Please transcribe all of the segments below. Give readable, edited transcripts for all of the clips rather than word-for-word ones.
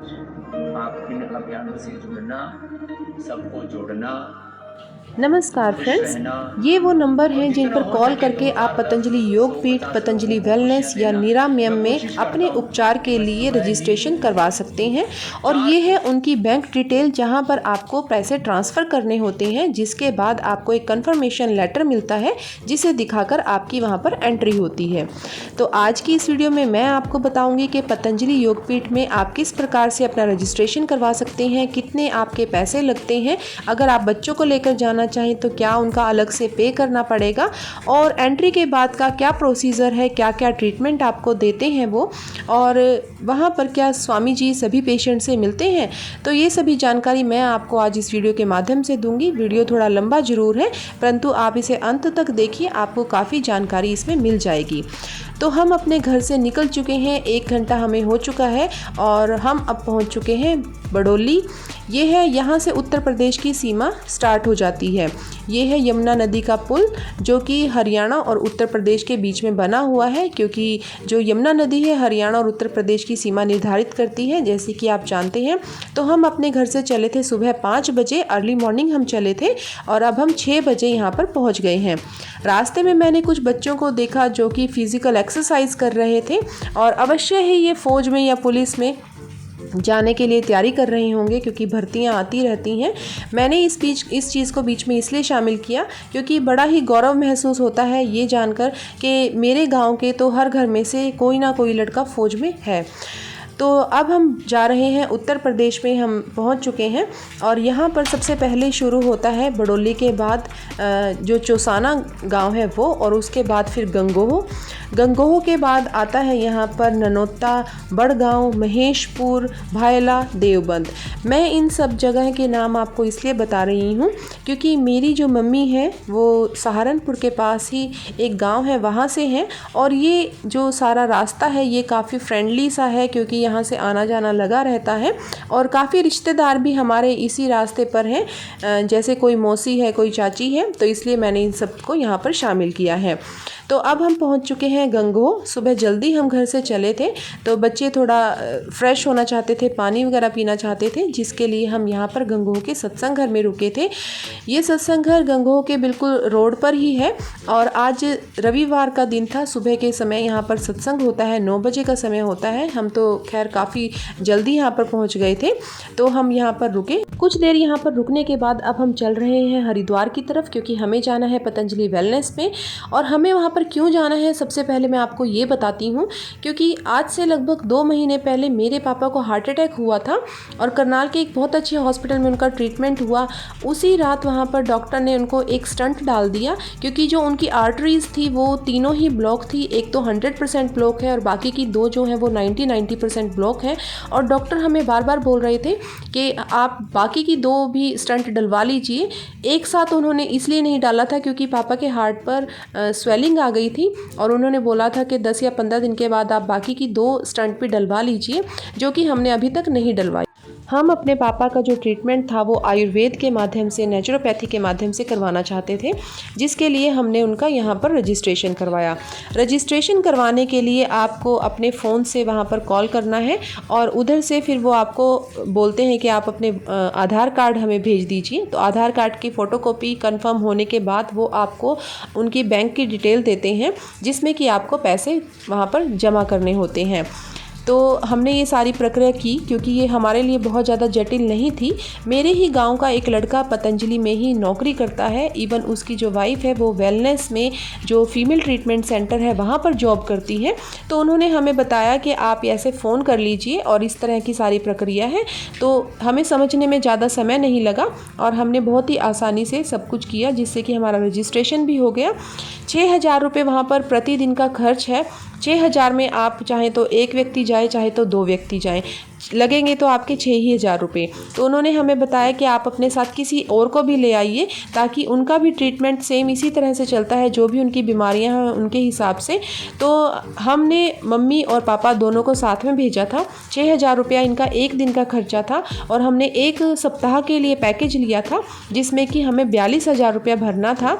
आप इन अभियानों से जुड़ना, सबको जोड़ना, नमस्कार खुश फ्रेंड्स, रहना ये वो नंबर और हैं जिन जितना पर हो कॉल सके करके आप पतंजलि 2 योग लोगों पीठ, को 10-10 पतंजलि लोगों को वेलनेस खुशियाँ या देना। निरामयम मैं में कोशिश अपने करता हूँ उपचार कि के मैं लिए सुबह रजिस्ट्रेशन ही करवा सकते हैं। और 4 ये है से उनकी बैंक डिटेल जहां पर आपको पैसे ट्रांसफ़र करने होते हैं, जिसके बाद आपको एक कन्फर्मेशन लेटर मिलता है जिसे दिखाकर आपकी वहां पर एंट्री होती है। तो आज की इस वीडियो में मैं आपको बताऊंगी कि पतंजलि योगपीठ में आप किस प्रकार से अपना रजिस्ट्रेशन करवा सकते हैं, कितने आपके पैसे लगते हैं, अगर आप बच्चों को लेकर जाना चाहें तो क्या उनका अलग से पे करना पड़ेगा, और एंट्री के बाद का क्या प्रोसीजर है, क्या क्या ट्रीटमेंट आपको देते हैं वो, और वहाँ पर क्या स्वामी जी सभी पेशेंट से मिलते हैं। तो ये सभी जानकारी मैं आपको आज इस वीडियो के माध्यम से दूंगी। वीडियो थोड़ा लंबा ज़रूर है, परंतु आप इसे अंत तक देखिए, आपको काफ़ी जानकारी इसमें मिल जाएगी। तो हम अपने घर से निकल चुके हैं, 1 घंटा हमें हो चुका है और हम अब पहुंच चुके हैं बडोली। ये है, यहाँ से उत्तर प्रदेश की सीमा स्टार्ट हो जाती है। ये है यमुना नदी का पुल जो कि हरियाणा और उत्तर प्रदेश के बीच में बना हुआ है, क्योंकि जो यमुना नदी है हरियाणा और उत्तर प्रदेश की सीमा निर्धारित करती है, जैसे कि आप जानते हैं। तो हम अपने घर से चले थे सुबह 5 बजे, अर्ली मॉर्निंग हम चले थे और अब हम 6 बजे यहाँ पर पहुँच गए हैं। रास्ते में मैंने कुछ बच्चों को देखा जो कि फिज़िकल एक्सरसाइज कर रहे थे और अवश्य ही ये फ़ौज में या पुलिस में जाने के लिए तैयारी कर रहे होंगे, क्योंकि भर्तियां आती रहती हैं। मैंने इस चीज़ को बीच में इसलिए शामिल किया क्योंकि बड़ा ही गौरव महसूस होता है ये जानकर कि मेरे गांव के तो हर घर में से कोई ना कोई लड़का फ़ौज में है। तो अब हम जा रहे हैं उत्तर प्रदेश में, हम पहुंच चुके हैं और यहाँ पर सबसे पहले शुरू होता है बडोली के बाद जो चौसाना गांव है वो, और उसके बाद फिर गंगोह। गंगोह के बाद आता है यहाँ पर ननौता, बड़गांव, महेशपुर, भायला, देवबंद। मैं इन सब जगह के नाम आपको इसलिए बता रही हूँ क्योंकि मेरी जो मम्मी है वो सहारनपुर के पास ही एक गांव है वहाँ से हैं, और ये जो सारा रास्ता है ये काफ़ी फ्रेंडली सा है क्योंकि यहाँ से आना जाना लगा रहता है और काफ़ी रिश्तेदार भी हमारे इसी रास्ते पर हैं, जैसे कोई मौसी है, कोई चाची है, तो इसलिए मैंने इन सबको यहाँ पर शामिल किया है। तो अब हम पहुँच चुके हैं गंगोह। सुबह जल्दी हम घर से चले थे, तो बच्चे थोड़ा फ्रेश होना चाहते थे, पानी वगैरह पीना चाहते थे, जिसके लिए हम यहाँ पर गंगोह के सत्संग घर में रुके थे। ये सत्संग घर गंगोह के बिल्कुल रोड पर ही है और आज रविवार का दिन था। सुबह के समय यहाँ पर सत्संग होता है, 9 बजे का समय होता है। हम तो खैर काफ़ी जल्दी यहाँ पर पहुँच गए थे, तो हम यहाँ पर रुके। कुछ देर यहाँ पर रुकने के बाद अब हम चल रहे हैं हरिद्वार की तरफ, क्योंकि हमें जाना है पतंजलि वेलनेस में। और हमें वहाँ पर क्यों जाना है सबसे पहले मैं आपको ये बताती हूँ, क्योंकि आज से लगभग 2 महीने पहले मेरे पापा को हार्ट अटैक हुआ था और करनाल के एक बहुत अच्छे हॉस्पिटल में उनका ट्रीटमेंट हुआ। उसी रात वहाँ पर डॉक्टर ने उनको एक स्टंट डाल दिया, क्योंकि जो उनकी आर्टरीज थी वो तीनों ही ब्लॉक थी। एक तो 100% ब्लॉक है और बाकी की 2 जो है वो 90% ब्लॉक है। और डॉक्टर हमें बार बार बोल रहे थे कि आप बाकी की 2 भी स्टंट डलवा लीजिए। एक साथ उन्होंने इसलिए नहीं डाला था क्योंकि पापा के हार्ट पर स्वेलिंग आ गई थी और उन्होंने बोला था कि 10 या 15 दिन के बाद आप बाकी की 2 स्टंट भी डलवा लीजिए, जो कि हमने अभी तक नहीं डलवाई। हम अपने पापा का जो ट्रीटमेंट था वो आयुर्वेद के माध्यम से, नेचुरोपैथी के माध्यम से करवाना चाहते थे, जिसके लिए हमने उनका यहाँ पर रजिस्ट्रेशन करवाया। रजिस्ट्रेशन करवाने के लिए आपको अपने फ़ोन से वहाँ पर कॉल करना है और उधर से फिर वो आपको बोलते हैं कि आप अपने आधार कार्ड हमें भेज दीजिए। तो आधार कार्ड की फ़ोटोकॉपी कंफर्म होने के बाद वो आपको उनकी बैंक की डिटेल देते हैं, जिसमें कि आपको पैसे वहाँ पर जमा करने होते हैं। तो हमने ये सारी प्रक्रिया की क्योंकि ये हमारे लिए बहुत ज़्यादा जटिल नहीं थी। मेरे ही गांव का एक लड़का पतंजलि में ही नौकरी करता है, इवन उसकी जो वाइफ है वो वेलनेस में जो फीमेल ट्रीटमेंट सेंटर है वहाँ पर जॉब करती है। तो उन्होंने हमें बताया कि आप ऐसे फ़ोन कर लीजिए और इस तरह की सारी प्रक्रिया है। तो हमें समझने में ज़्यादा समय नहीं लगा और हमने बहुत ही आसानी से सब कुछ किया, जिससे कि हमारा रजिस्ट्रेशन भी हो गया। 6,000 रुपये वहाँ पर प्रतिदिन का खर्च है। 6,000 में आप चाहें तो एक व्यक्ति जाए, चाहे तो 2 व्यक्ति जाएं, लगेंगे तो आपके 6,000 रुपये। तो उन्होंने हमें बताया कि आप अपने साथ किसी और को भी ले आइए, ताकि उनका भी ट्रीटमेंट सेम इसी तरह से चलता है, जो भी उनकी बीमारियां हैं उनके हिसाब से। तो हमने मम्मी और पापा दोनों को साथ में भेजा था। 6,000 रुपया इनका एक दिन का खर्चा था और हमने 1 सप्ताह के लिए पैकेज लिया था, जिसमें कि हमें 42,000 रुपया भरना था।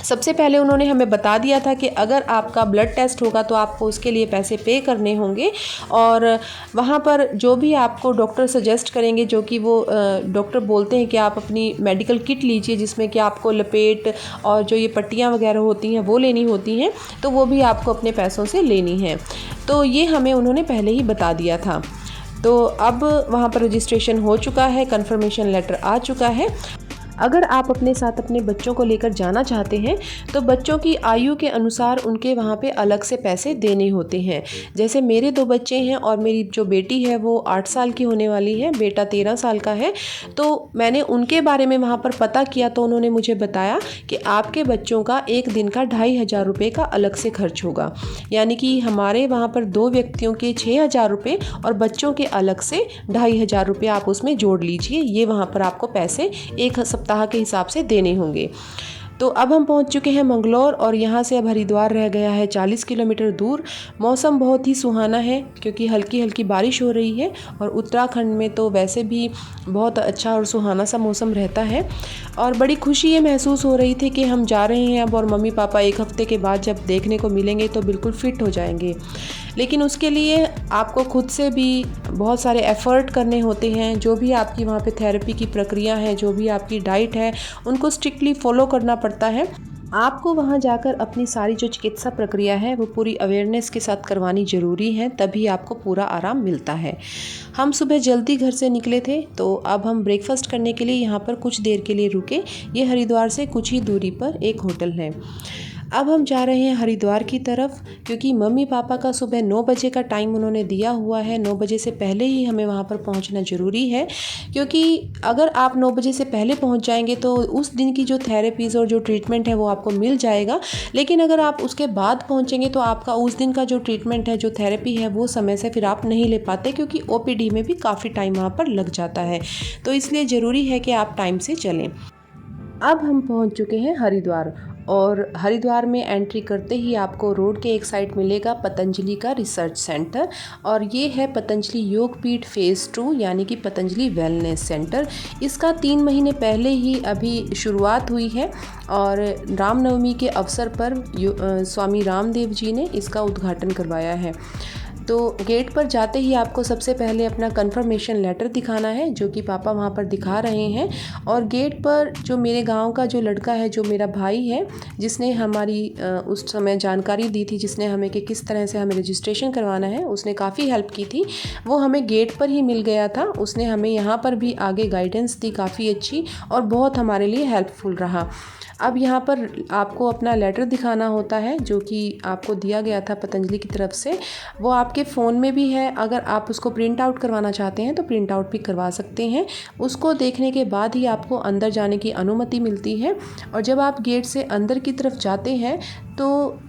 सबसे पहले उन्होंने हमें बता दिया था कि अगर आपका ब्लड टेस्ट होगा तो आपको उसके लिए पैसे पे करने होंगे, और वहाँ पर जो भी आपको डॉक्टर सजेस्ट करेंगे, जो कि वो डॉक्टर बोलते हैं कि आप अपनी मेडिकल किट लीजिए जिसमें कि आपको लपेट और जो ये पट्टियाँ वगैरह होती हैं वो लेनी होती हैं, तो वो भी आपको अपने पैसों से लेनी है। तो ये हमें उन्होंने पहले ही बता दिया था। तो अब वहाँ पर रजिस्ट्रेशन हो चुका है, कन्फर्मेशन लेटर आ चुका है। अगर आप अपने साथ अपने बच्चों को लेकर जाना चाहते हैं तो बच्चों की आयु के अनुसार उनके वहाँ पे अलग से पैसे देने होते हैं। जैसे मेरे 2 बच्चे हैं और मेरी जो बेटी है वो 8 साल की होने वाली है, बेटा 13 साल का है। तो मैंने उनके बारे में वहाँ पर पता किया तो उन्होंने मुझे बताया कि आपके बच्चों का एक दिन का 2500 रुपये का अलग से खर्च होगा, यानी कि हमारे वहाँ पर 2 व्यक्तियों के 6000 रुपये और बच्चों के अलग से 2500 रुपये आप उसमें जोड़ लीजिए। ये वहाँ पर आपको पैसे एक सप्ताह के हिसाब से देने होंगे। तो अब हम पहुंच चुके हैं मंगलौर और यहाँ से अब हरिद्वार रह गया है 40 किलोमीटर दूर। मौसम बहुत ही सुहाना है क्योंकि हल्की हल्की बारिश हो रही है और उत्तराखंड में तो वैसे भी बहुत अच्छा और सुहाना सा मौसम रहता है। और बड़ी खुशी ये महसूस हो रही थी कि हम जा रहे हैं अब, और मम्मी पापा 1 हफ्ते के बाद जब देखने को मिलेंगे तो बिल्कुल फिट हो जाएंगे। लेकिन उसके लिए आपको खुद से भी बहुत सारे एफ़र्ट करने होते हैं। जो भी आपकी वहाँ पे थेरेपी की प्रक्रिया है, जो भी आपकी डाइट है, उनको स्ट्रिक्टली फॉलो करना पड़ता है। आपको वहाँ जाकर अपनी सारी जो चिकित्सा प्रक्रिया है वो पूरी अवेयरनेस के साथ करवानी ज़रूरी है, तभी आपको पूरा आराम मिलता है। हम सुबह जल्दी घर से निकले थे तो अब हम ब्रेकफास्ट करने के लिए यहाँ पर कुछ देर के लिए रुके। ये हरिद्वार से कुछ ही दूरी पर एक होटल है। अब हम जा रहे हैं हरिद्वार की तरफ क्योंकि मम्मी पापा का सुबह 9 बजे का टाइम उन्होंने दिया हुआ है। 9 बजे से पहले ही हमें वहाँ पर पहुँचना ज़रूरी है, क्योंकि अगर आप 9 बजे से पहले पहुँच जाएंगे तो उस दिन की जो थेरेपीज़ और जो ट्रीटमेंट है वो आपको मिल जाएगा। लेकिन अगर आप उसके बाद पहुँचेंगे तो आपका उस दिन का जो ट्रीटमेंट है, जो थेरेपी है, वो समय से फिर आप नहीं ले पाते, क्योंकि OPD में भी काफ़ी टाइम वहाँ पर लग जाता है। तो इसलिए ज़रूरी है कि आप टाइम से चलें। अब हम पहुँच चुके हैं हरिद्वार, और हरिद्वार में एंट्री करते ही आपको रोड के एक साइड मिलेगा पतंजलि का रिसर्च सेंटर, और ये है पतंजलि योगपीठ फेज़ 2 यानी कि पतंजलि वेलनेस सेंटर। इसका 3 महीने पहले ही अभी शुरुआत हुई है और रामनवमी के अवसर पर स्वामी रामदेव जी ने इसका उद्घाटन करवाया है। तो गेट पर जाते ही आपको सबसे पहले अपना कंफर्मेशन लेटर दिखाना है, जो कि पापा वहाँ पर दिखा रहे हैं। और गेट पर जो मेरे गांव का जो लड़का है, जो मेरा भाई है, जिसने हमारी उस समय जानकारी दी थी, जिसने हमें कि किस तरह से हमें रजिस्ट्रेशन करवाना है, उसने काफ़ी हेल्प की थी। वो हमें गेट पर ही मिल गया था। उसने हमें यहाँ पर भी आगे गाइडेंस दी काफ़ी अच्छी, और बहुत हमारे लिए हेल्पफुल रहा। अब यहाँ पर आपको अपना लेटर दिखाना होता है जो कि आपको दिया गया था पतंजलि की तरफ से। वो आपके फ़ोन में भी है, अगर आप उसको प्रिंट आउट करवाना चाहते हैं तो प्रिंट आउट भी करवा सकते हैं। उसको देखने के बाद ही आपको अंदर जाने की अनुमति मिलती है। और जब आप गेट से अंदर की तरफ जाते हैं तो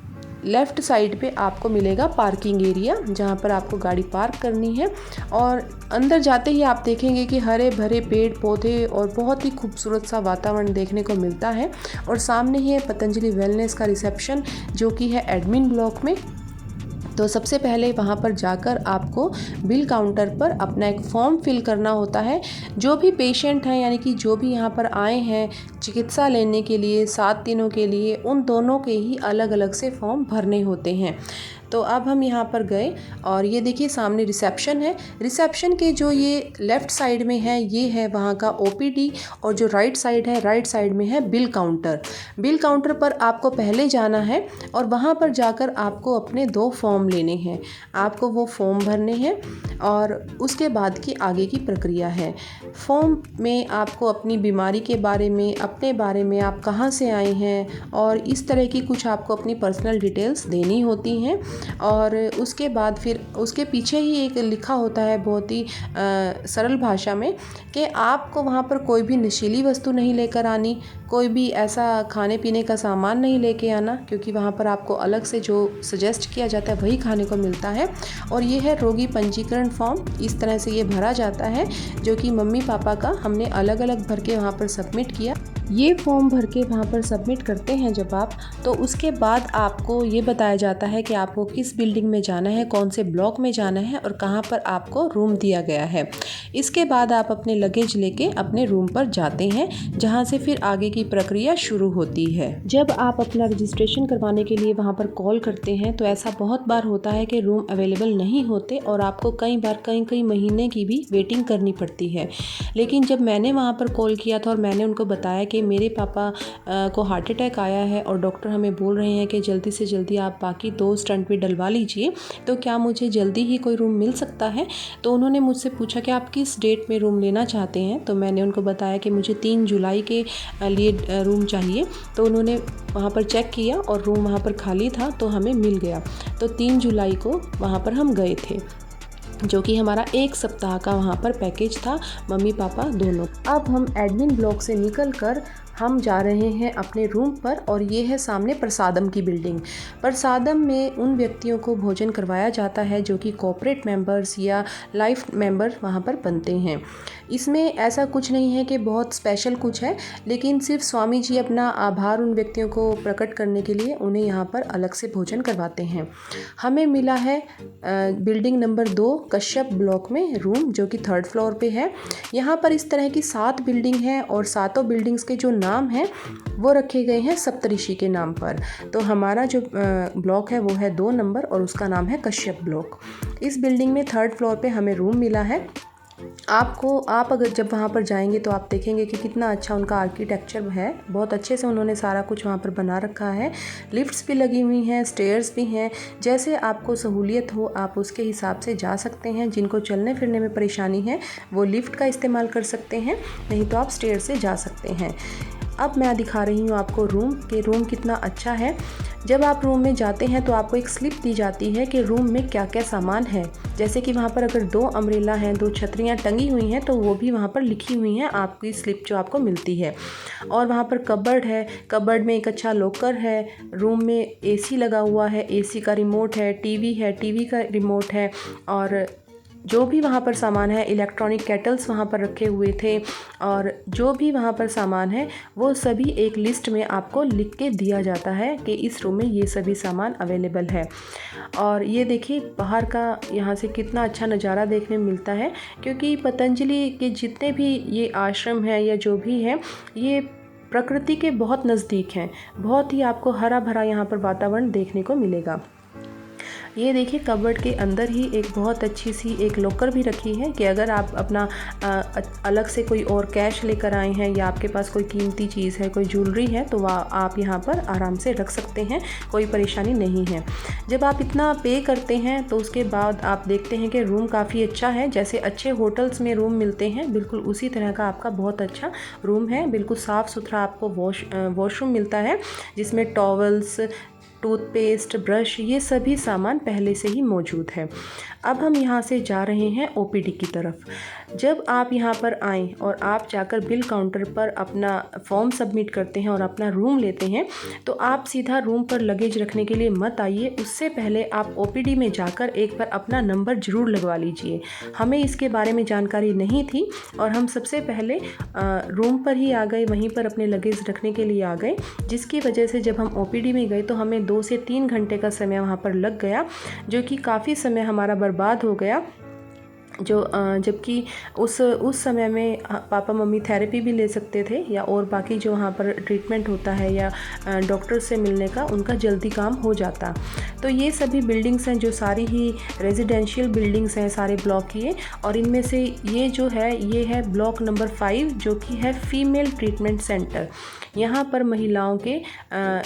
लेफ़्ट साइड पे आपको मिलेगा पार्किंग एरिया, जहाँ पर आपको गाड़ी पार्क करनी है। और अंदर जाते ही आप देखेंगे कि हरे भरे पेड़ पौधे और बहुत ही खूबसूरत सा वातावरण देखने को मिलता है। और सामने ही है पतंजलि वेलनेस का रिसेप्शन, जो कि है एडमिन ब्लॉक में। तो सबसे पहले वहाँ पर जाकर आपको बिल काउंटर पर अपना एक फॉर्म फिल करना होता है। जो भी पेशेंट हैं, यानी कि जो भी यहाँ पर आए हैं चिकित्सा लेने के लिए 7 दिनों के लिए, उन दोनों के ही अलग अलग से फॉर्म भरने होते हैं। तो अब हम यहाँ पर गए और ये देखिए सामने रिसेप्शन है। रिसेप्शन के जो ये लेफ़्ट साइड में है, ये है वहाँ का OPD, और जो राइट साइड है, राइट साइड में है बिल काउंटर। बिल काउंटर पर आपको पहले जाना है और वहाँ पर जाकर आपको अपने 2 फॉर्म लेने हैं। आपको वो फॉर्म भरने हैं और उसके बाद की आगे की प्रक्रिया है। फॉर्म में आपको अपनी बीमारी के बारे में, अपने बारे में, आप कहाँ से आए हैं और इस तरह की कुछ आपको अपनी पर्सनल डिटेल्स देनी होती हैं। और उसके बाद फिर उसके पीछे ही एक लिखा होता है बहुत ही सरल भाषा में कि आपको वहाँ पर कोई भी नशीली वस्तु नहीं लेकर आनी, कोई भी ऐसा खाने पीने का सामान नहीं लेके आना, क्योंकि वहाँ पर आपको अलग से जो सजेस्ट किया जाता है वही खाने को मिलता है। और ये है रोगी पंजीकरण फॉर्म, इस तरह से ये भरा जाता है, जो कि मम्मी पापा का हमने अलग अलग भर के वहाँ पर सबमिट किया। ये फॉर्म भर के वहाँ पर सबमिट करते हैं जब आप, तो उसके बाद आपको ये बताया जाता है कि आपको किस बिल्डिंग में जाना है, कौन से ब्लॉक में जाना है और कहाँ पर आपको रूम दिया गया है। इसके बाद आप अपने लगेज लेके अपने रूम पर जाते हैं, जहाँ से फिर आगे की प्रक्रिया शुरू होती है। जब आप अपना रजिस्ट्रेशन करवाने के लिए वहाँ पर कॉल करते हैं तो ऐसा बहुत बार होता है कि रूम अवेलेबल नहीं होते और आपको कई बार कई महीने की भी वेटिंग करनी पड़ती है। लेकिन जब मैंने वहाँ पर कॉल किया था और मैंने उनको बताया कि मेरे पापा को हार्ट अटैक आया है और डॉक्टर हमें बोल रहे हैं कि जल्दी से जल्दी आप बाकी 2 स्टंट भी डलवा लीजिए, तो क्या मुझे जल्दी ही कोई रूम मिल सकता है। तो उन्होंने मुझसे पूछा कि आप किस डेट में रूम लेना चाहते हैं। तो मैंने उनको बताया कि मुझे 3 जुलाई के लिए रूम चाहिए। तो उन्होंने वहाँ पर चेक किया और रूम वहाँ पर खाली था, तो हमें मिल गया। तो 3 जुलाई को वहाँ पर हम गए थे, जो कि हमारा 1 सप्ताह का वहाँ पर पैकेज था, मम्मी पापा दोनों। अब हम एडमिन ब्लॉक से निकल कर हम जा रहे हैं अपने रूम पर, और ये है सामने प्रसादम की बिल्डिंग। प्रसादम में उन व्यक्तियों को भोजन करवाया जाता है जो कि कॉर्पोरेट मेंबर्स या लाइफ मेंबर वहाँ पर बनते हैं। इसमें ऐसा कुछ नहीं है कि बहुत स्पेशल कुछ है, लेकिन सिर्फ स्वामी जी अपना आभार उन व्यक्तियों को प्रकट करने के लिए उन्हें यहाँ पर अलग से भोजन करवाते हैं। हमें मिला है बिल्डिंग नंबर 2 कश्यप ब्लॉक में रूम, जो कि 3rd फ्लोर पे है। यहाँ पर इस तरह की 7 बिल्डिंग हैं और सातों बिल्डिंग्स के जो नाम हैं वो रखे गए हैं सप्तऋषि के नाम पर। तो हमारा जो ब्लॉक है वो है 2 नंबर और उसका नाम है कश्यप ब्लॉक। इस बिल्डिंग में 3rd फ्लोर पे हमें रूम मिला है। आप अगर जब वहाँ पर जाएंगे तो आप देखेंगे कि कितना अच्छा उनका आर्किटेक्चर है। बहुत अच्छे से उन्होंने सारा कुछ वहाँ पर बना रखा है। लिफ्ट्स भी लगी हुई हैं, स्टेयर्स भी हैं। जैसे आपको सहूलियत हो आप उसके हिसाब से जा सकते हैं। जिनको चलने फिरने में परेशानी है वो लिफ्ट का इस्तेमाल कर सकते हैं, नहीं तो आप स्टेयर से जा सकते हैं। अब मैं दिखा रही हूँ आपको रूम कितना अच्छा है। जब आप रूम में जाते हैं तो आपको एक स्लिप दी जाती है कि रूम में क्या क्या सामान है। जैसे कि वहाँ पर अगर 2 अम्ब्रेला हैं, 2 छतरियाँ टंगी हुई हैं, तो वो भी वहाँ पर लिखी हुई हैं आपकी स्लिप जो आपको मिलती है। और वहाँ पर कबर्ड है, कबर्ड में एक अच्छा लॉकर है। रूम में एसी लगा हुआ है, एसी का रिमोट है, टीवी का रिमोट है। और जो भी वहाँ पर सामान है, इलेक्ट्रॉनिक केटल्स वहाँ पर रखे हुए थे, और जो भी वहाँ पर सामान है वो सभी एक लिस्ट में आपको लिख के दिया जाता है कि इस रूम में ये सभी सामान अवेलेबल है। और ये देखिए बाहर का यहाँ से कितना अच्छा नज़ारा देखने में मिलता है, क्योंकि पतंजलि के जितने भी ये आश्रम है या जो भी है, ये प्रकृति के बहुत नज़दीक हैं। बहुत ही आपको हरा भरा यहाँ पर वातावरण देखने को मिलेगा। ये देखिए कबर्ड के अंदर ही एक बहुत अच्छी सी एक लॉकर भी रखी है कि अगर आप अपना अलग से कोई और कैश लेकर आए हैं या आपके पास कोई कीमती चीज़ है, कोई ज्वेलरी है, तो वह आप यहाँ पर आराम से रख सकते हैं, कोई परेशानी नहीं है। जब आप इतना पे करते हैं तो उसके बाद आप देखते हैं कि रूम काफ़ी अच्छा है। जैसे अच्छे होटल्स में रूम मिलते हैं, बिल्कुल उसी तरह का आपका बहुत अच्छा रूम है। बिल्कुल साफ़ सुथरा आपको वॉशरूम मिलता है, जिसमें टॉवल्स, टूथपेस्ट, ब्रश, ये सभी सामान पहले से ही मौजूद है। अब हम यहाँ से जा रहे हैं ओपीडी की तरफ। जब आप यहाँ पर आएँ और आप जाकर बिल काउंटर पर अपना फॉर्म सबमिट करते हैं और अपना रूम लेते हैं, तो आप सीधा रूम पर लगेज रखने के लिए मत आइए। उससे पहले आप ओपीडी में जाकर एक बार अपना नंबर ज़रूर लगवा लीजिए। हमें इसके बारे में जानकारी नहीं थी और हम सबसे पहले रूम पर ही आ गए, वहीं पर अपने लगेज रखने के लिए आ गए, जिसकी वजह से जब हम ओपीडी में गए तो हमें 2 से 3 घंटे का समय वहाँ पर लग गया, जो कि काफ़ी समय हमारा बर्बाद हो गया। जबकि उस समय में पापा मम्मी थेरेपी भी ले सकते थे, या और बाकी जो वहाँ पर ट्रीटमेंट होता है या डॉक्टर से मिलने का, उनका जल्दी काम हो जाता। तो ये सभी बिल्डिंग्स हैं जो सारी ही रेजिडेंशियल बिल्डिंग्स हैं सारे ब्लॉक की, और इनमें से ये जो है ये है ब्लॉक नंबर 5, जो कि है फीमेल ट्रीटमेंट सेंटर। यहाँ पर महिलाओं के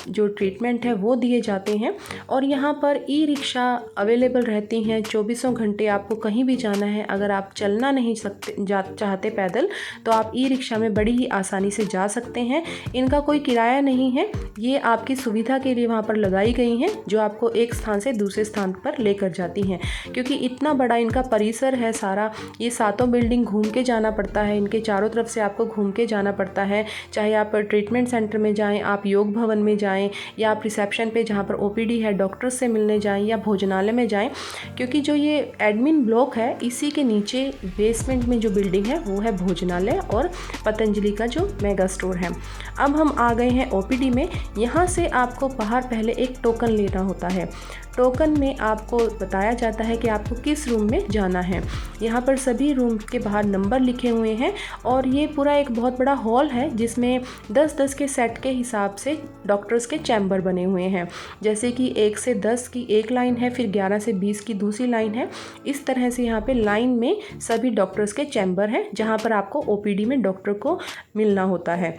जो ट्रीटमेंट है वो दिए जाते हैं, और यहाँ पर ई रिक्शा अवेलेबल रहती हैं 24 घंटे। आपको कहीं भी जाना है, अगर आप चलना नहीं चाहते पैदल, तो आप ई रिक्शा में बड़ी ही आसानी से जा सकते हैं। इनका कोई किराया नहीं है, ये आपकी सुविधा के लिए वहाँ पर लगाई गई हैं, जो आपको एक स्थान से दूसरे स्थान पर लेकर जाती हैं। क्योंकि इतना बड़ा इनका परिसर है सारा, ये 7 बिल्डिंग घूम के जाना पड़ता है, इनके चारों तरफ से आपको घूम के जाना पड़ता है। चाहे आप ट्रीटमेंट सेंटर में जाएं, आप योग भवन में जाएं, या आप रिसेप्शन पे जहाँ पर ओपीडी है डॉक्टर से मिलने जाएं, या भोजनालय में जाएं, क्योंकि जो ये एडमिन ब्लॉक है इसी उसी के नीचे बेसमेंट में जो बिल्डिंग है वो है भोजनालय और पतंजलि का जो मेगा स्टोर है। अब हम आ गए हैं ओपीडी में। यहाँ से आपको बाहर पहले एक टोकन लेना होता है। टोकन में आपको बताया जाता है कि आपको किस रूम में जाना है। यहाँ पर सभी रूम के बाहर नंबर लिखे हुए हैं और ये पूरा एक बहुत बड़ा हॉल है जिसमें 10-10 के सेट के हिसाब से डॉक्टर्स के चैम्बर बने हुए हैं। जैसे कि 1 से 10 की एक लाइन है, फिर 11 से 20 की दूसरी लाइन है। इस तरह से यहाँ पे लाइन में सभी डॉक्टर्स के चैम्बर हैं जहाँ पर आपको ओपीडी में डॉक्टर को मिलना होता है।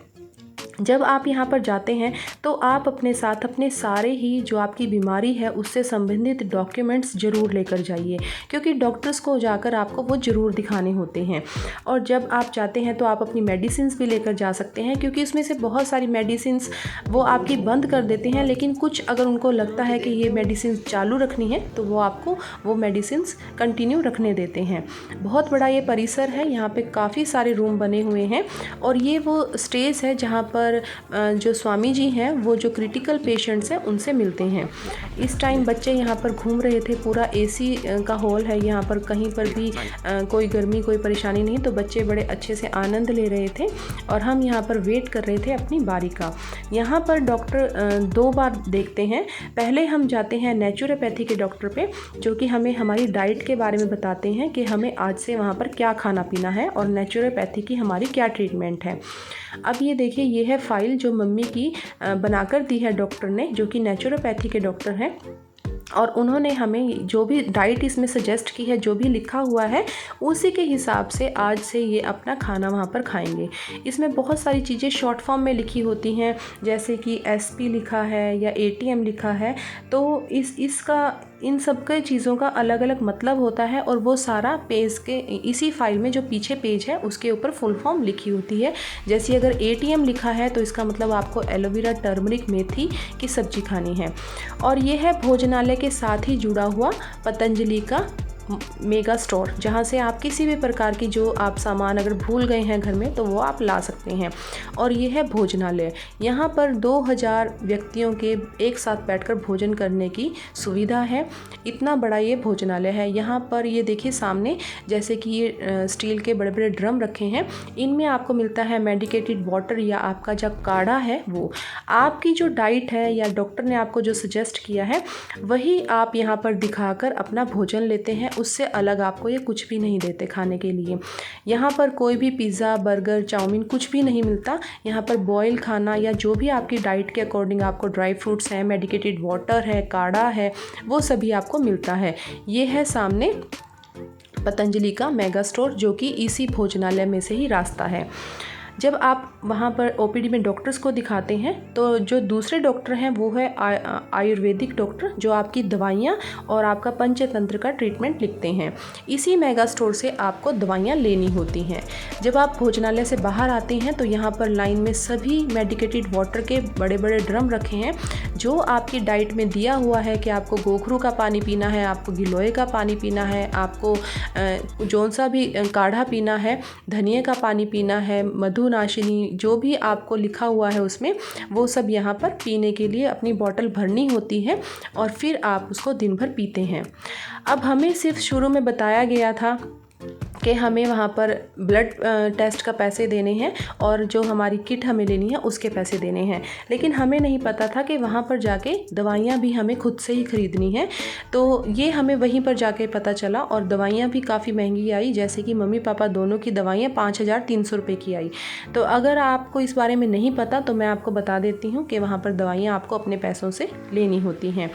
जब आप यहाँ पर जाते हैं तो आप अपने साथ अपने सारे ही जो आपकी बीमारी है उससे संबंधित डॉक्यूमेंट्स ज़रूर लेकर जाइए, क्योंकि डॉक्टर्स को जाकर आपको वो ज़रूर दिखाने होते हैं। और जब आप जाते हैं तो आप अपनी मेडिसिन्स भी लेकर जा सकते हैं, क्योंकि इसमें से बहुत सारी मेडिसिन्स वो आपकी बंद कर देते हैं, लेकिन कुछ अगर उनको लगता है कि ये मेडिसिन चालू रखनी है तो वो आपको वो मेडिसिन्स कंटिन्यू रखने देते हैं। बहुत बड़ा ये परिसर है, यहाँ पे काफ़ी सारे रूम बने हुए हैं और ये वो स्टेज है जहाँ पर जो स्वामी जी हैं वो जो क्रिटिकल पेशेंट्स हैं उनसे मिलते हैं। इस टाइम बच्चे यहाँ पर घूम रहे थे। पूरा एसी का हॉल है, यहाँ पर कहीं पर भी कोई गर्मी कोई परेशानी नहीं, तो बच्चे बड़े अच्छे से आनंद ले रहे थे और हम यहाँ पर वेट कर रहे थे अपनी बारी का। यहाँ पर डॉक्टर 2 बार देखते हैं। पहले हम जाते हैं नेचुरोपैथी के डॉक्टर पे, जो कि हमें हमारी डाइट के बारे में बताते हैं कि हमें आज से वहाँ पर क्या खाना पीना है और नेचुरोपैथी की हमारी क्या ट्रीटमेंट है। अब ये देखिए, ये है फाइल जो मम्मी की बनाकर दी है डॉक्टर ने, जो कि नेचुरोपैथी के डॉक्टर हैं, और उन्होंने हमें जो भी डाइट इसमें सजेस्ट की है, जो भी लिखा हुआ है, उसी के हिसाब से आज से ये अपना खाना वहाँ पर खाएंगे। इसमें बहुत सारी चीज़ें शॉर्ट फॉर्म में लिखी होती हैं, जैसे कि एसपी लिखा है या एटीएम लिखा है, तो इसका इन सब के चीज़ों का अलग अलग मतलब होता है और वो सारा पेज के इसी फाइल में जो पीछे पेज है उसके ऊपर फुल फॉर्म लिखी होती है। जैसे अगर एटीएम लिखा है तो इसका मतलब आपको एलोवेरा, टर्मरिक, मेथी की सब्जी खानी है। और ये है भोजनालय के साथ ही जुड़ा हुआ पतंजलि का मेगा स्टोर, जहाँ से आप किसी भी प्रकार की जो आप सामान अगर भूल गए हैं घर में तो वो आप ला सकते हैं। और ये है भोजनालय, यहाँ पर 2000 व्यक्तियों के एक साथ बैठकर भोजन करने की सुविधा है। इतना बड़ा ये भोजनालय है। यहाँ पर ये देखिए सामने, जैसे कि ये स्टील के बड़े बड़े ड्रम रखे हैं, इनमें आपको मिलता है मेडिकेटेड वाटर या आपका जो काढ़ा है वो। आपकी जो डाइट है या डॉक्टर ने आपको जो सजेस्ट किया है वही आप यहाँ पर दिखाकर अपना भोजन लेते हैं। उससे अलग आपको ये कुछ भी नहीं देते खाने के लिए। यहाँ पर कोई भी पिज़्ज़ा, बर्गर, चाउमीन कुछ भी नहीं मिलता। यहाँ पर बॉयल खाना या जो भी आपकी डाइट के अकॉर्डिंग आपको ड्राई फ्रूट्स हैं, मेडिकेटेड वाटर है, काढ़ा है, वो सभी आपको मिलता है। ये है सामने पतंजलि का मेगा स्टोर, जो कि इसी भोजनालय में से ही रास्ता है। जब आप वहाँ पर ओपीडी में डॉक्टर्स को दिखाते हैं तो जो दूसरे डॉक्टर हैं वो है आयुर्वेदिक डॉक्टर, जो आपकी दवाइयाँ और आपका पंचतंत्र का ट्रीटमेंट लिखते हैं। इसी मेगा स्टोर से आपको दवाइयाँ लेनी होती हैं। जब आप भोजनालय से बाहर आते हैं तो यहाँ पर लाइन में सभी मेडिकेटेड वाटर के बड़े बड़े ड्रम रखे हैं, जो आपकी डाइट में दिया हुआ है कि आपको गोखरू का पानी पीना है, आपको गिलोय का पानी पीना है, आपको जौन सा भी काढ़ा पीना है, धनिया का पानी पीना है, मधुनाशिनी, जो भी आपको लिखा हुआ है उसमें वो सब यहाँ पर पीने के लिए अपनी बोतल भरनी होती है और फिर आप उसको दिन भर पीते हैं। अब हमें सिर्फ शुरू में बताया गया था कि हमें वहाँ पर ब्लड टेस्ट का पैसे देने हैं और जो हमारी किट हमें लेनी है उसके पैसे देने हैं, लेकिन हमें नहीं पता था कि वहाँ पर जाके दवाइयाँ भी हमें खुद से ही ख़रीदनी है। तो ये हमें वहीं पर जाके पता चला और दवाइयाँ भी काफ़ी महंगी आई, जैसे कि मम्मी पापा दोनों की दवाइयाँ 5300 रुपये की आई। तो अगर आपको इस बारे में नहीं पता तो मैं आपको बता देती हूँ कि वहाँ पर दवाइयाँ आपको अपने पैसों से लेनी होती हैं।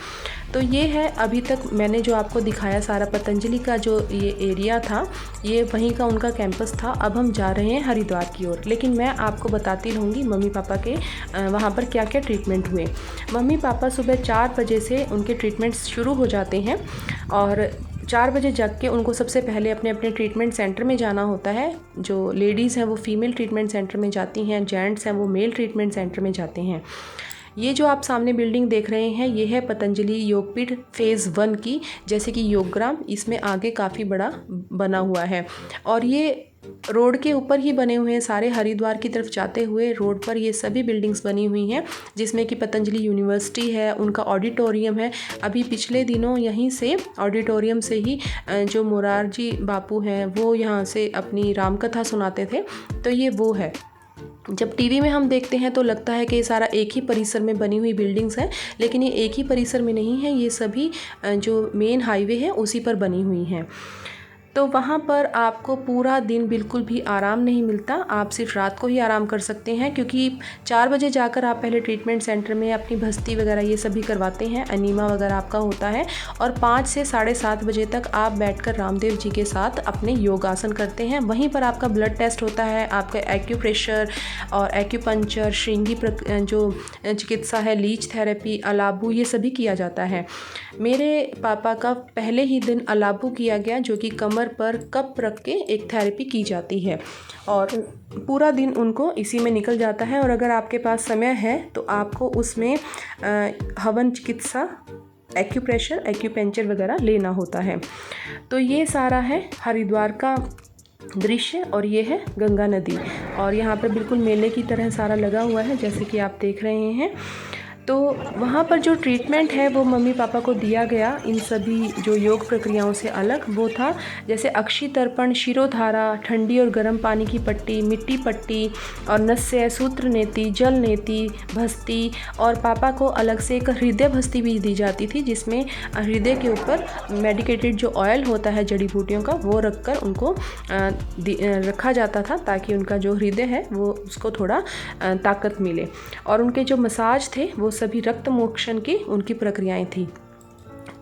तो ये है अभी तक मैंने जो आपको दिखाया सारा पतंजलि का जो ये एरिया था, ये वहीं का उनका कैंपस था। अब हम जा रहे हैं हरिद्वार की ओर, लेकिन मैं आपको बताती रहूँगी मम्मी पापा के वहाँ पर क्या क्या ट्रीटमेंट हुए। मम्मी पापा सुबह 4 बजे से उनके ट्रीटमेंट्स शुरू हो जाते हैं और 4 बजे जग के उनको सबसे पहले अपने अपने ट्रीटमेंट सेंटर में जाना होता है। जो लेडीज़ हैं वो फीमेल ट्रीटमेंट सेंटर में जाती हैं, जेंट्स हैं वो मेल ट्रीटमेंट सेंटर में जाते हैं। ये जो आप सामने बिल्डिंग देख रहे हैं ये है पतंजलि योगपीठ फेज़ 1 की, जैसे कि योगग्राम इसमें आगे काफ़ी बड़ा बना हुआ है और ये रोड के ऊपर ही बने हुए हैं सारे। हरिद्वार की तरफ जाते हुए रोड पर ये सभी बिल्डिंग्स बनी हुई हैं, जिसमें कि पतंजलि यूनिवर्सिटी है, उनका ऑडिटोरियम है। अभी पिछले दिनों यहीं से ऑडिटोरियम से ही जो मोरारजी बापू हैं वो यहाँ से अपनी रामकथा सुनाते थे, तो ये वो है। जब टीवी में हम देखते हैं तो लगता है कि ये सारा एक ही परिसर में बनी हुई बिल्डिंग्स हैं, लेकिन ये एक ही परिसर में नहीं है, ये सभी जो मेन हाईवे है उसी पर बनी हुई हैं। तो वहाँ पर आपको पूरा दिन बिल्कुल भी आराम नहीं मिलता, आप सिर्फ रात को ही आराम कर सकते हैं, क्योंकि 4 बजे जाकर आप पहले ट्रीटमेंट सेंटर में अपनी भस्ती वगैरह ये सभी करवाते हैं, अनीमा वगैरह आपका होता है, और 5 से 7:30 बजे तक आप बैठकर रामदेव जी के साथ अपने योगासन करते हैं। वहीं पर आपका ब्लड टेस्ट होता है, आपका एक्यूप्रेशर और एक्यूपंक्चर, श्रृंगी जो चिकित्सा है, लीच थेरेपी, अलाबू, ये सभी किया जाता है। मेरे पापा का पहले ही दिन अलाबू किया गया, जो कि कमर पर कप रख के एक थेरेपी की जाती है और पूरा दिन उनको इसी में निकल जाता है। और अगर आपके पास समय है तो आपको उसमें हवन चिकित्सा, एक्यूप्रेशर, एक्यूपंक्चर वगैरह लेना होता है। तो ये सारा है हरिद्वार का दृश्य और ये है गंगा नदी, और यहाँ पर बिल्कुल मेले की तरह सारा लगा हुआ है जैसे कि आप देख रहे हैं। तो वहाँ पर जो ट्रीटमेंट है वो मम्मी पापा को दिया गया इन सभी जो योग प्रक्रियाओं से अलग, वो था जैसे अक्षी तर्पण, शिरोधारा, ठंडी और गर्म पानी की पट्टी, मिट्टी पट्टी और नस्य, सूत्र नेति, जल नेति, भस्ती, और पापा को अलग से एक हृदय भस्ती भी दी जाती थी, जिसमें हृदय के ऊपर मेडिकेटेड जो ऑयल होता है जड़ी बूटियों का वो रखकर उनको रखा जाता था, ताकि उनका जो हृदय है वो उसको थोड़ा ताकत मिले। और उनके जो मसाज थे वो सभी रक्त मोक्षण की उनकी प्रक्रियाएं थी।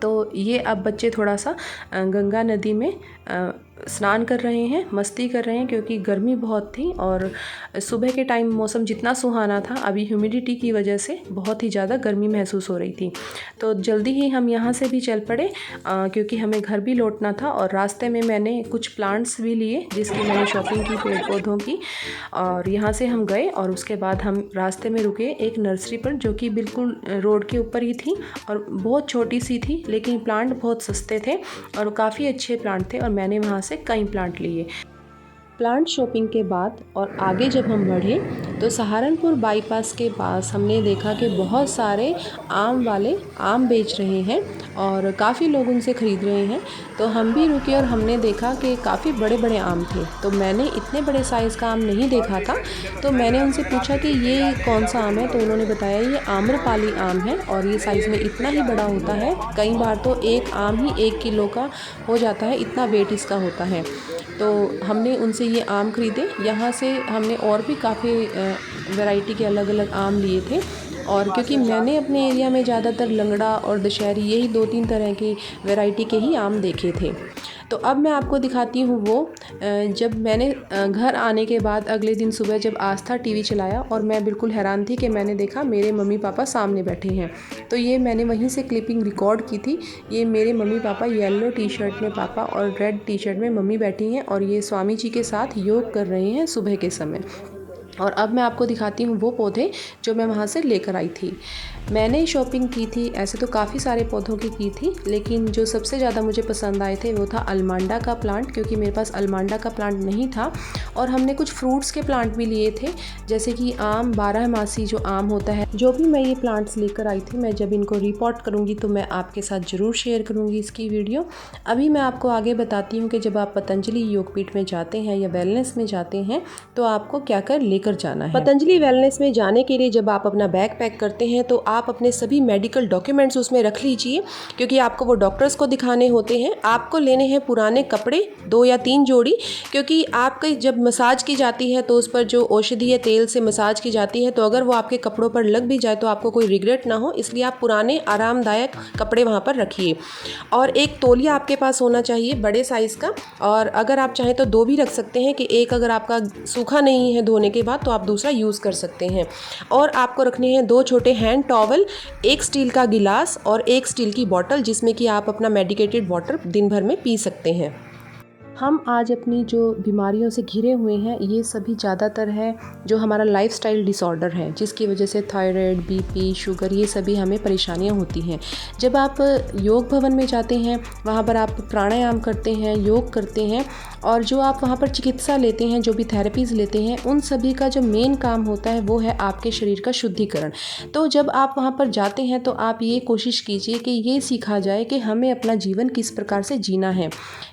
तो ये अब बच्चे थोड़ा सा गंगा नदी में स्नान कर रहे हैं, मस्ती कर रहे हैं, क्योंकि गर्मी बहुत थी और सुबह के टाइम मौसम जितना सुहाना था, अभी ह्यूमिडिटी की वजह से बहुत ही ज़्यादा गर्मी महसूस हो रही थी। तो जल्दी ही हम यहाँ से भी चल पड़े, क्योंकि हमें घर भी लौटना था। और रास्ते में मैंने कुछ प्लांट्स भी लिए जिसकी मैंने शॉपिंग की पेड़ पौधों की, और यहाँ से हम गए और उसके बाद हम रास्ते में रुके एक नर्सरी पर, जो कि बिल्कुल रोड के ऊपर ही थी और बहुत छोटी सी थी, लेकिन प्लांट बहुत सस्ते थे और काफ़ी अच्छे प्लांट थे, और मैंने वहाँ से कई प्लांट लिए। प्लांट शॉपिंग के बाद और आगे जब हम बढ़े तो सहारनपुर बाईपास के पास हमने देखा कि बहुत सारे आम वाले आम बेच रहे हैं और काफ़ी लोग उनसे ख़रीद रहे हैं। तो हम भी रुके और हमने देखा कि काफ़ी बड़े बड़े आम थे। तो मैंने इतने बड़े साइज़ का आम नहीं देखा था, तो मैंने उनसे पूछा कि ये कौन सा आम है, तो उन्होंने बताया ये आम्रपाली आम है और ये साइज़ में इतना ही बड़ा होता है। कई बार तो एक आम ही 1 किलो का हो जाता है, इतना वेट इसका होता है। तो हमने उनसे ये आम ख़रीदे। यहाँ से हमने और भी काफ़ी वैरायटी के अलग अलग आम लिए थे, और क्योंकि मैंने अपने एरिया में ज़्यादातर लंगड़ा और दशहरी यही 2-3 तरह की वैरायटी के ही आम देखे थे। तो अब मैं आपको दिखाती हूँ वो जब मैंने घर आने के बाद अगले दिन सुबह जब आस्था टीवी चलाया, और मैं बिल्कुल हैरान थी कि मैंने देखा मेरे मम्मी पापा सामने बैठे हैं। तो ये मैंने वहीं से क्लिपिंग रिकॉर्ड की थी। ये मेरे mummy papa yellow T shirt में पापा और रेड टी शर्ट में मम्मी बैठी हैं, और ये स्वामी जी के साथ योग कर रहे हैं सुबह के समय। और अब मैं आपको दिखाती हूँ वो पौधे जो मैं वहाँ से लेकर आई थी। मैंने शॉपिंग की थी, ऐसे तो काफ़ी सारे पौधों की थी, लेकिन जो सबसे ज़्यादा मुझे पसंद आए थे वो था अलमांडा का प्लांट, क्योंकि मेरे पास अलमांडा का प्लांट नहीं था। और हमने कुछ फ्रूट्स के प्लांट भी लिए थे, जैसे कि आम, 12मासी जो आम होता है। जो भी मैं ये प्लांट्स लेकर आई थी, मैं जब इनको रिपोर्ट करूँगी तो मैं आपके साथ ज़रूर शेयर करूँगी इसकी वीडियो। अभी मैं आपको आगे बताती हूँ कि जब आप पतंजलि योगपीठ में जाते हैं या वेलनेस में जाते हैं तो आपको क्या कर लेकर जाना है। पतंजलि वेलनेस में जाने के लिए जब आप अपना बैग पैक करते हैं तो आप अपने सभी मेडिकल डॉक्यूमेंट्स उसमें रख लीजिए, क्योंकि आपको वो डॉक्टर्स को दिखाने होते हैं। आपको लेने हैं पुराने कपड़े 2 या 3 जोड़ी, क्योंकि आपके जब मसाज की जाती है तो उस पर जो औषधीय तेल से मसाज की जाती है, तो अगर वो आपके कपड़ों पर लग भी जाए तो आपको कोई रिग्रेट ना हो, इसलिए आप पुराने आरामदायक कपड़े वहाँ पर रखिए। और एक तौलिया आपके पास होना चाहिए बड़े साइज़ का, और अगर आप चाहें तो 2 भी रख सकते हैं कि एक अगर आपका सूखा नहीं है धोने के बाद तो आप दूसरा यूज़ कर सकते हैं। और आपको रखने हैं 2 छोटे हैंड टॉवल, 1 स्टील का गिलास और 1 स्टील की बॉटल, जिसमें कि आप अपना मेडिकेटेड वाटर दिन भर में पी सकते हैं। हम आज अपनी जो बीमारियों से घिरे हुए हैं ये सभी ज़्यादातर है जो हमारा लाइफस्टाइल डिसऑर्डर है, जिसकी वजह से थायराइड, बीपी, शुगर ये सभी हमें परेशानियां होती हैं। जब आप योग भवन में जाते हैं, वहाँ पर आप प्राणायाम करते हैं, योग करते हैं और जो आप वहाँ पर चिकित्सा लेते हैं, जो भी थेरेपीज़ लेते हैं, उन सभी का जो मेन काम होता है वो है आपके शरीर का शुद्धिकरण। तो जब आप वहाँ पर जाते हैं तो आप ये कोशिश कीजिए कि ये सीखा जाए कि हमें अपना जीवन किस प्रकार से जीना है,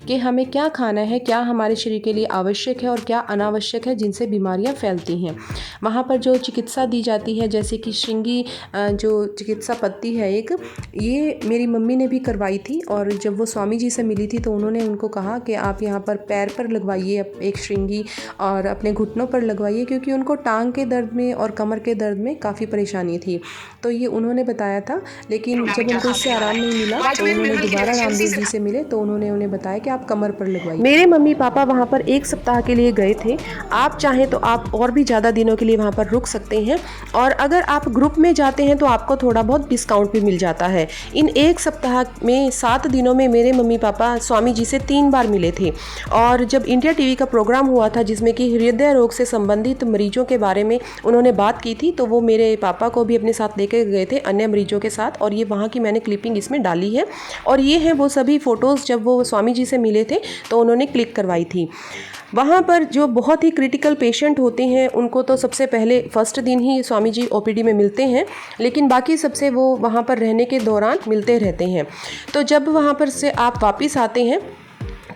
कि हमें क्या खाना है, क्या हमारे शरीर के लिए आवश्यक है और क्या अनावश्यक है जिनसे बीमारियां फैलती हैं। वहाँ पर जो चिकित्सा दी जाती है, जैसे कि श्रृंगी जो चिकित्सा पद्धति है एक, ये मेरी मम्मी ने भी करवाई थी और जब वो स्वामी जी से मिली थी तो उन्होंने उनको कहा कि आप यहाँ पर पैर पर लगवाइए एक श्रृंगी और अपने घुटनों पर लगवाइए, क्योंकि उनको टांग के दर्द में और कमर के दर्द में काफ़ी परेशानी थी। तो ये उन्होंने बताया था, लेकिन जब उनको इससे आराम नहीं मिला तो उन्होंने दोबारा रामदेव जी से मिले तो उन्होंने उन्हें बताया कि आप कमर पर लगवाइए। मेरे मम्मी पापा वहाँ पर 1 सप्ताह के लिए गए थे। आप चाहें तो आप और भी ज़्यादा दिनों के लिए वहाँ पर रुक सकते हैं और अगर आप ग्रुप में जाते हैं तो आपको थोड़ा बहुत डिस्काउंट भी मिल जाता है। इन 1 सप्ताह में 7 दिनों में मेरे मम्मी पापा स्वामी जी से 3 बार मिले थे और जब इंडिया टीवी का प्रोग्राम हुआ था जिसमें कि हृदय रोग से संबंधित मरीजों के बारे में उन्होंने बात की थी, तो वो मेरे पापा को भी अपने साथ लेकर गए थे अन्य मरीजों के साथ और ये वहाँ की मैंने क्लिपिंग इसमें डाली है और ये है वो सभी फ़ोटोज़ जब वो स्वामी जी से मिले थे तो उन्होंने क्लिक करवाई थी। वहाँ पर जो बहुत ही क्रिटिकल पेशेंट होते हैं उनको तो सबसे पहले फर्स्ट दिन ही स्वामी जी ओपीडी में मिलते हैं, लेकिन बाकी सबसे वो वहाँ पर रहने के दौरान मिलते रहते हैं। तो जब वहाँ पर से आप वापस आते हैं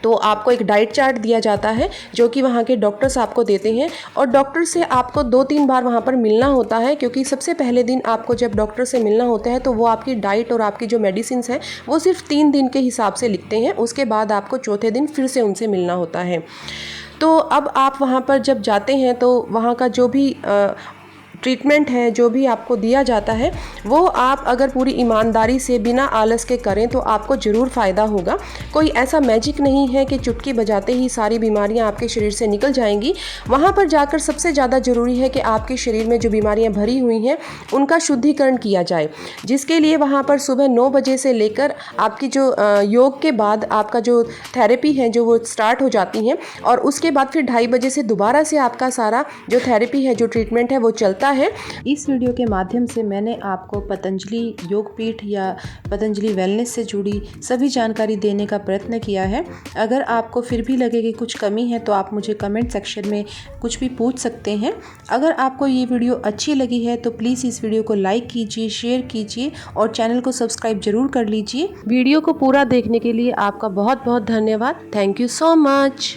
तो आपको एक डाइट चार्ट दिया जाता है जो कि वहाँ के डॉक्टर्स आपको देते हैं और डॉक्टर से आपको 2-3 बार वहाँ पर मिलना होता है, क्योंकि सबसे पहले दिन आपको जब डॉक्टर से मिलना होता है तो वो आपकी डाइट और आपकी जो मेडिसिन्स है वो सिर्फ 3 दिन के हिसाब से लिखते हैं। उसके बाद आपको चौथे दिन फिर से उनसे मिलना होता है। तो अब आप वहाँ पर जब जाते हैं तो वहाँ का जो भी ट्रीटमेंट है, जो भी आपको दिया जाता है, वो आप अगर पूरी ईमानदारी से बिना आलस के करें तो आपको ज़रूर फ़ायदा होगा। कोई ऐसा मैजिक नहीं है कि चुटकी बजाते ही सारी बीमारियां आपके शरीर से निकल जाएंगी। वहाँ पर जाकर सबसे ज़्यादा ज़रूरी है कि आपके शरीर में जो बीमारियां भरी हुई हैं उनका शुद्धिकरण किया जाए, जिसके लिए वहाँ पर सुबह 9 बजे से लेकर आपकी जो योग के बाद आपका जो थेरेपी है जो वो स्टार्ट हो जाती हैं और उसके बाद फिर 2:30 बजे से दोबारा से आपका सारा जो थेरेपी है, जो ट्रीटमेंट है वो चलता है। इस वीडियो के माध्यम से मैंने आपको पतंजलि योगपीठ या पतंजलि वेलनेस से जुड़ी सभी जानकारी देने का प्रयत्न किया है। अगर आपको फिर भी लगे कि कुछ कमी है तो आप मुझे कमेंट सेक्शन में कुछ भी पूछ सकते हैं। अगर आपको ये वीडियो अच्छी लगी है तो प्लीज़ इस वीडियो को लाइक कीजिए, शेयर कीजिए और चैनल को सब्सक्राइब जरूर कर लीजिए। वीडियो को पूरा देखने के लिए आपका बहुत बहुत धन्यवाद। Thank you so much.